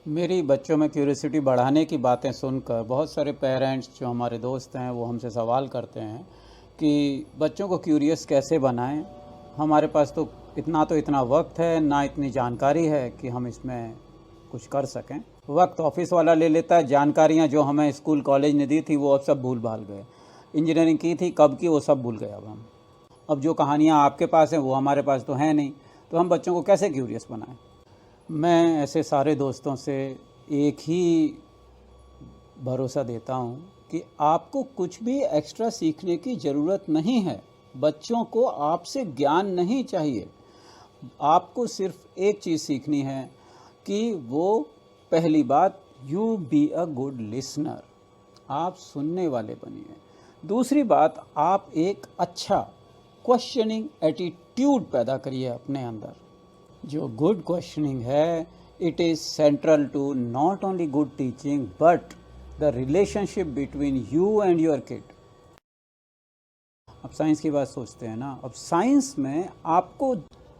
मेरी बच्चों में क्यूरियोसिटी बढ़ाने की बातें सुनकर बहुत सारे पेरेंट्स जो हमारे दोस्त हैं वो हमसे सवाल करते हैं कि बच्चों को क्यूरियस कैसे बनाएं। हमारे पास तो इतना वक्त है ना इतनी जानकारी है कि हम इसमें कुछ कर सकें। वक्त ऑफिस वाला ले लेता है, जानकारियां जो हमें स्कूल कॉलेज ने दी थी वो अब सब भूल भाल गए। इंजीनियरिंग की थी कब की वो सब भूल गए। अब जो कहानियाँ आपके पास हैं वो हमारे पास तो हैं नहीं, तो हम बच्चों को कैसे क्यूरियस बनाएं। मैं ऐसे सारे दोस्तों से एक ही भरोसा देता हूँ कि आपको कुछ भी एक्स्ट्रा सीखने की ज़रूरत नहीं है। बच्चों को आपसे ज्ञान नहीं चाहिए, आपको सिर्फ एक चीज़ सीखनी है कि वो पहली बात you B a good listener, आप सुनने वाले बनिए। दूसरी बात, आप एक अच्छा क्वेश्चनिंग एटीट्यूड पैदा करिए अपने अंदर। जो गुड क्वेश्चनिंग है, it is central to not only good teaching but the relationship between you and your kid. अब साइंस की बात सोचते हैं ना, अब साइंस में आपको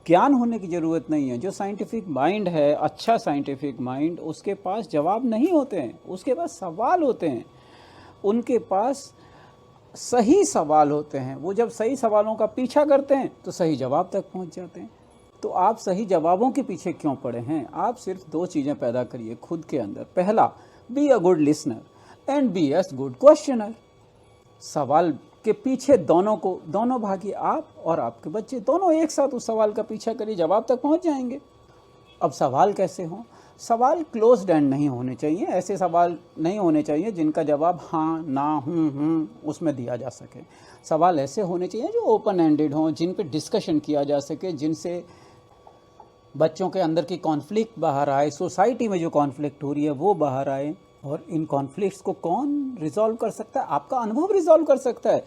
ज्ञान होने की ज़रूरत नहीं है। जो साइंटिफिक माइंड है, अच्छा साइंटिफिक माइंड, उसके पास जवाब नहीं होते हैं, उसके पास सवाल होते हैं, उनके पास सही सवाल होते हैं। वो जब सही सवालों का पीछा करते हैं तो सही जवाब तक पहुंच जाते हैं। तो आप सही जवाबों के पीछे क्यों पड़े हैं? आप सिर्फ दो चीज़ें पैदा करिए खुद के अंदर। पहला, be a good listener and be a good questioner. सवाल के पीछे दोनों भागी, आप और आपके बच्चे दोनों एक साथ उस सवाल का पीछा करिए, जवाब तक पहुंच जाएंगे। अब सवाल कैसे हों? सवाल क्लोज्ड एंड नहीं होने चाहिए। ऐसे सवाल नहीं होने चाहिए जिनका जवाब हाँ, ना, उसमें दिया जा सके। सवाल ऐसे होने चाहिए जो ओपन एंडेड हों, जिन पे डिस्कशन किया जा सके, जिनसे बच्चों के अंदर की कॉन्फ्लिक्ट बाहर आए, सोसाइटी में जो कॉन्फ्लिक्ट हो रही है वो बाहर आए। और इन कॉन्फ्लिक्ट्स को कौन रिजॉल्व कर सकता है? आपका अनुभव रिजॉल्व कर सकता है।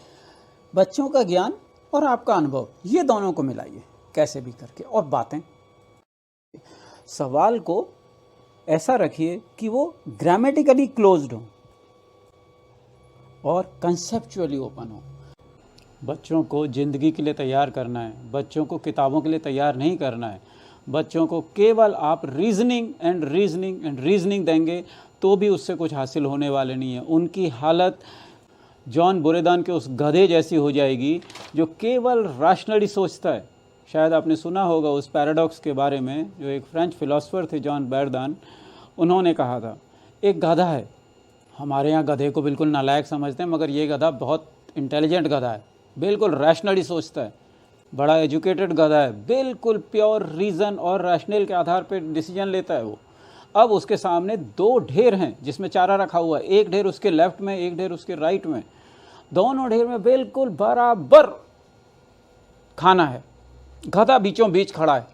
बच्चों का ज्ञान और आपका अनुभव, ये दोनों को मिलाइए कैसे भी करके। और बातें, सवाल को ऐसा रखिए कि वो ग्रामेटिकली क्लोज्ड हो और कंसेप्चुअली ओपन हो। बच्चों को ज़िंदगी के लिए तैयार करना है, बच्चों को किताबों के लिए तैयार नहीं करना है। बच्चों को केवल आप रीजनिंग देंगे तो भी उससे कुछ हासिल होने वाले नहीं है। उनकी हालत जॉन बुरेदान के उस गधे जैसी हो जाएगी जो केवल रैशनली सोचता है। शायद आपने सुना होगा उस पैराडॉक्स के बारे में, जो एक फ्रेंच फिलोसोफर थे जॉन बुरेदान, उन्होंने कहा था एक गधा है। हमारे यहाँ गधे को बिल्कुल नालायक समझते हैं, मगर ये गधा बहुत इंटेलिजेंट गधा है, बिल्कुल रैशनली सोचता है, बड़ा एजुकेटेड गधा है, बिल्कुल प्योर रीज़न और रैशनल के आधार पर डिसीजन लेता है वो। अब उसके सामने दो ढेर हैं जिसमें चारा रखा हुआ है, एक ढेर उसके लेफ्ट में, एक ढेर उसके राइट में। दोनों ढेर में बिल्कुल बराबर खाना है। गधा बीचों बीच खड़ा है।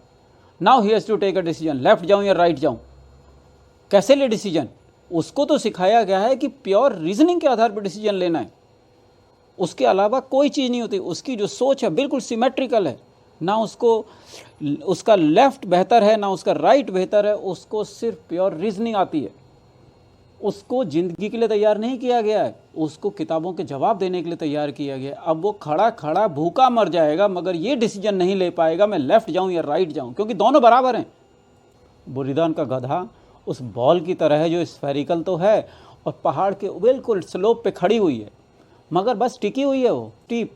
Now he has to take a decision, left जाऊं या राइट जाऊं। कैसे ले डिसीजन? उसको तो सिखाया गया है कि प्योर रीजनिंग के आधार पर डिसीजन लेना है, उसके अलावा कोई चीज़ नहीं होती। उसकी जो सोच है बिल्कुल सिमेट्रिकल है, ना उसका लेफ्ट बेहतर है ना उसका राइट बेहतर है, उसको सिर्फ प्योर रीजनिंग आती है। उसको ज़िंदगी के लिए तैयार नहीं किया गया है, उसको किताबों के जवाब देने के लिए तैयार किया गया है। अब वो खड़ा खड़ा भूखा मर जाएगा मगर ये डिसीजन नहीं ले पाएगा मैं लेफ़्ट जाऊं या राइट जाऊं, क्योंकि दोनों बराबर हैं। बुरीदान का गधा उस बॉल की तरह है जो स्फेरिकल तो है और पहाड़ के बिल्कुल स्लोप पे खड़ी हुई है, मगर बस टिकी हुई है। वो स्टीप,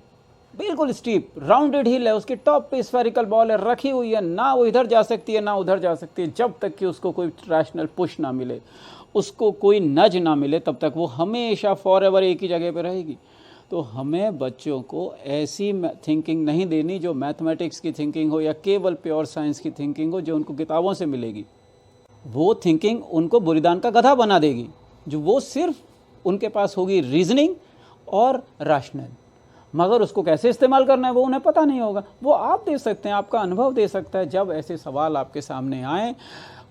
बिल्कुल स्टीप राउंडेड हिल है, उसके टॉप पे स्फेरिकल बॉल है, रखी हुई है, ना वो इधर जा सकती है ना उधर जा सकती है। जब तक कि उसको कोई रैशनल पुश ना मिले, उसको कोई नज ना मिले, तब तक वो हमेशा फॉर एवर एक ही जगह पे रहेगी। तो हमें बच्चों को ऐसी थिंकिंग नहीं देनी जो मैथमेटिक्स की थिंकिंग हो या केवल प्योर साइंस की थिंकिंग हो जो उनको किताबों से मिलेगी। वो थिंकिंग उनको बुरीदान का गधा बना देगी, जो वो सिर्फ उनके पास होगी रीजनिंग और रैशनल, मगर उसको कैसे इस्तेमाल करना है वो उन्हें पता नहीं होगा। वो आप दे सकते हैं, आपका अनुभव दे सकता है। जब ऐसे सवाल आपके सामने आए,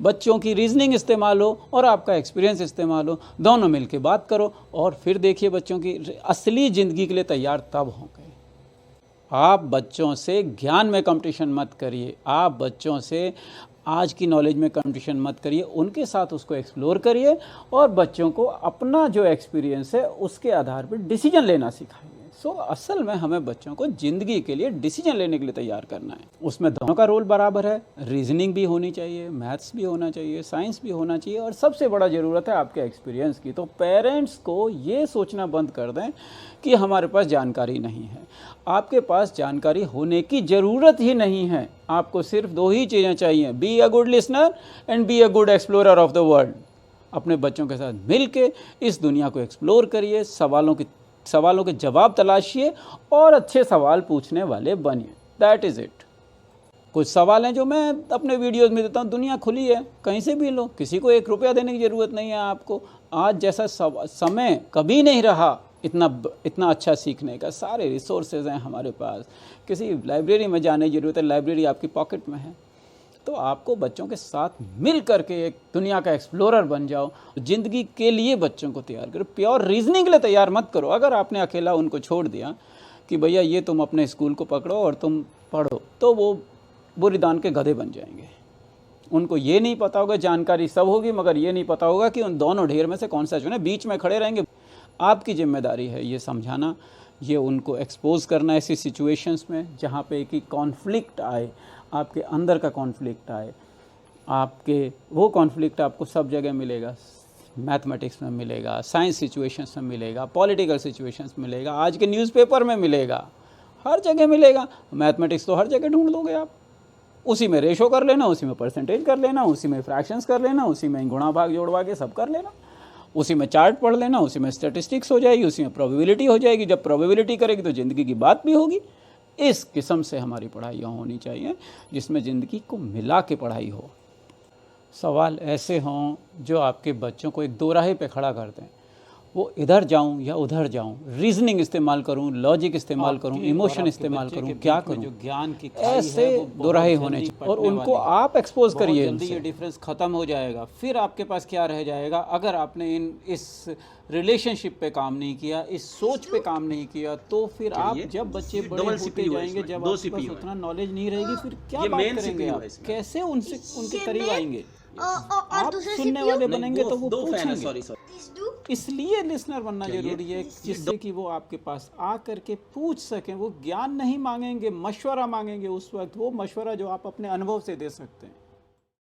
बच्चों की रीजनिंग इस्तेमाल हो और आपका एक्सपीरियंस इस्तेमाल हो, दोनों मिलके बात करो और फिर देखिए बच्चों की असली ज़िंदगी के लिए तैयार तब होंगे। आप बच्चों से ज्ञान में कंपटीशन मत करिए, आप बच्चों से आज की नॉलेज में कंपटीशन मत करिए, उनके साथ उसको एक्सप्लोर करिए और बच्चों को अपना जो एक्सपीरियंस है उसके आधार पर डिसीजन लेना सिखाइए। सो असल में हमें बच्चों को ज़िंदगी के लिए डिसीजन लेने के लिए तैयार करना है। उसमें दोनों का रोल बराबर है, रीजनिंग भी होनी चाहिए, मैथ्स भी होना चाहिए, साइंस भी होना चाहिए, और सबसे बड़ा ज़रूरत है आपके एक्सपीरियंस की। तो पेरेंट्स को ये सोचना बंद कर दें कि हमारे पास जानकारी नहीं है। आपके पास जानकारी होने की ज़रूरत ही नहीं है। आपको सिर्फ 2 ही चीज़ें चाहिए, B a good listener and be a good explorer of the world. अपने बच्चों के साथ मिल के इस दुनिया को एक्सप्लोर करिए, सवालों के जवाब तलाशिए और अच्छे सवाल पूछने वाले बनिए। That is it. कुछ सवाल हैं जो मैं अपने वीडियोज़ में देता हूँ, दुनिया खुली है, कहीं से भी लो, किसी को 1 रुपया देने की ज़रूरत नहीं है आपको। आज जैसा समय कभी नहीं रहा इतना अच्छा सीखने का। सारे रिसोर्सेज हैं हमारे पास, किसी लाइब्रेरी में जाने की ज़रूरत है, लाइब्रेरी आपकी पॉकेट में है। तो आपको बच्चों के साथ मिल करके एक दुनिया का एक्सप्लोरर बन जाओ। ज़िंदगी के लिए बच्चों को तैयार करो, प्योर रीजनिंग के लिए तैयार मत करो। अगर आपने अकेला उनको छोड़ दिया कि भैया ये तुम अपने स्कूल को पकड़ो और तुम पढ़ो, तो वो बुरी दान के गधे बन जाएंगे। उनको ये नहीं पता होगा, जानकारी सब होगी मगर ये नहीं पता होगा कि उन दोनों ढेर में से कौन सा चुने, बीच में खड़े रहेंगे। आपकी जिम्मेदारी है ये समझाना, ये उनको एक्सपोज करना ऐसी सिचुएशंस में जहाँ पे कि कॉन्फ्लिक्ट आए, आपके अंदर का कॉन्फ्लिक्ट आए। आपके वो कॉन्फ्लिक्ट आपको सब जगह मिलेगा, मैथमेटिक्स में मिलेगा, साइंस सिचुएशंस में मिलेगा, पॉलिटिकल सिचुएशंस में मिलेगा, आज के न्यूज़पेपर में मिलेगा, हर जगह मिलेगा। मैथमेटिक्स तो हर जगह ढूंढ लोगे आप। उसी में रेशो कर लेना, उसी में परसेंटेज कर लेना, उसी में फ्रैक्शंस कर लेना, उसी में गुणा भाग जोड़ भाग सब कर लेना, उसी में चार्ट पढ़ लेना, उसी में स्टैटिस्टिक्स हो जाएगी, उसी में प्रोबेबिलिटी हो जाएगी। जब प्रोबेबिलिटी करेगी तो ज़िंदगी की बात भी होगी। इस किस्म से हमारी पढ़ाइयाँ होनी चाहिए जिसमें ज़िंदगी को मिला के पढ़ाई हो। सवाल ऐसे हों जो आपके बच्चों को एक दोराहे पे खड़ा कर दें, वो इधर जाऊं या उधर जाऊं, रीजनिंग इस्तेमाल करूं, लॉजिक इस्तेमाल करूं, इमोशन इस्तेमाल करूं, क्या करूं, जो ज्ञान की ऐसे दोराहे होने चाहिए और उनको आप एक्सपोज करिए। जल्दी ये डिफरेंस ख़त्म हो जाएगा। फिर आपके पास क्या रह जाएगा, अगर आपने इस रिलेशनशिप पे काम नहीं किया, इस सोच पे काम नहीं किया, तो फिर आप जब बच्चे बड़े होते जाएंगे, जब आपके पास उतना नॉलेज नहीं रहेगी, फिर क्या बात करेंगे आप, कैसे उनके करीब आएंगे। आप सुनने वाले बनेंगे तो वो पूछेंगे। इसलिए लिसनर बनना जरूरी है, जिससे कि वो आपके पास आ करके पूछ सकें। वो ज्ञान नहीं मांगेंगे, मशवरा मांगेंगे उस वक्त, वो मशवरा जो आप अपने अनुभव से दे सकते हैं।